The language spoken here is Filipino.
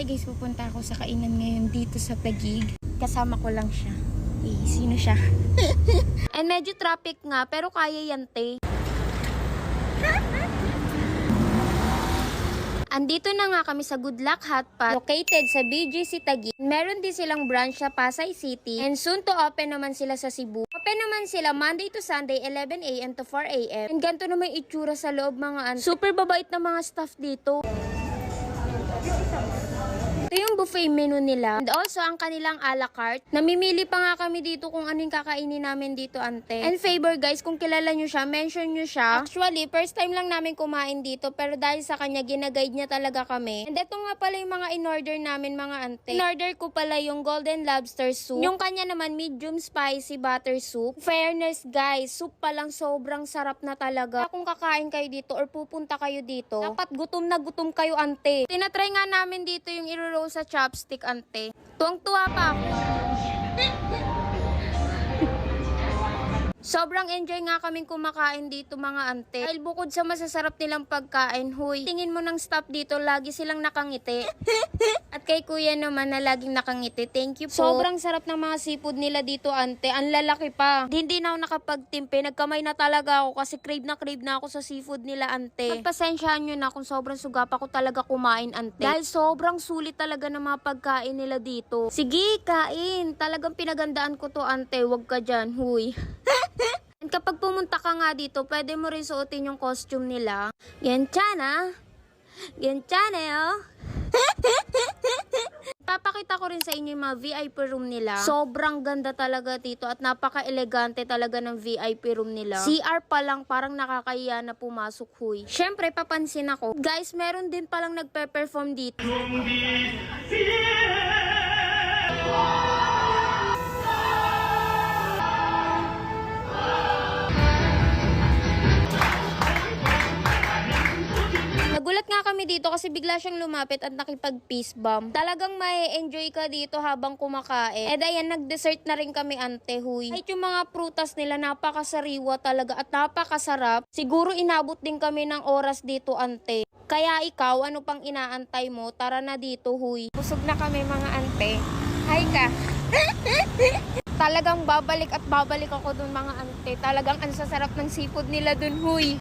Hi guys, pupunta ako sa kainan ngayon dito sa Taguig. Kasama ko lang siya. Eh, sino siya? And medyo traffic nga, pero kaya yan, te. Andito na nga kami sa Good Luck Hotpot, located sa BGC Taguig. Meron din silang branch sa Pasay City, and soon to open naman sila sa Cebu. Open naman sila Monday to Sunday, 11 a.m. to 4 a.m. And ganito na may itsura sa loob, mga super babait na mga staff dito. Ito yung buffet menu nila. And also, ang kanilang a la carte. Namimili pa nga kami dito kung ano yung kakainin namin dito, ante. And favor guys, kung kilala nyo siya, mention nyo siya. Actually, first time lang namin kumain dito. Pero dahil sa kanya, ginaguide niya talaga kami. And ito nga pala yung mga in-order namin, mga ante. In-order ko pala yung golden lobster soup. Yung kanya naman, medium spicy butter soup. Fairness guys, soup pa lang sobrang sarap na talaga. Kung kakain kayo dito or pupunta kayo dito, dapat gutom na gutom kayo, ante. Tinatry nga namin dito yung iruro sa chopstick, ante. Tuwang-tuwa pa ako. Sobrang enjoy nga kaming kumakain dito, mga ante. Dahil bukod sa masasarap nilang pagkain, huy, tingin mo ng staff dito, lagi silang nakangiti. At kay kuya naman na laging nakangiti, thank you po. Sobrang sarap ng mga seafood nila dito, ante. Ang lalaki pa. Hindi na ako nakapagtimpe. Nagkamay na talaga ako kasi crave na ako sa seafood nila, ante. Pagpasensyahan nyo na kung sobrang sugapa ko talaga kumain, ante. Dahil sobrang sulit talaga ng mga pagkain nila dito. Sige, kain. Talagang pinagandaan ko to, ante. Huwag ka dyan, huy. And kapag pumunta ka nga dito, pwede mo rin suotin yung costume nila. Genchana. Genchana, oh. Papakita ko rin sa inyo yung mga VIP room nila. Sobrang ganda talaga dito at napaka-elegante talaga ng VIP room nila. CR pa lang parang nakakahiya na pumasok, huy. Syempre, papansin ako. Guys, meron din palang nagpe-perform dito. Nagulat nga kami dito kasi bigla siyang lumapit at nakipag-peace bomb. Talagang may-enjoy ka dito habang kumakain. And ayan, nag-dessert na rin kami, ante, huy. Kahit yung mga prutas nila, napakasariwa talaga at napakasarap. Siguro inabot din kami ng oras dito, ante. Kaya ikaw, ano pang inaantay mo? Tara na dito, huy. Busog na kami, mga ante. Hi ka. Talagang babalik at babalik ako dun, mga ante. Talagang ang sasarap ng seafood nila dun, huy.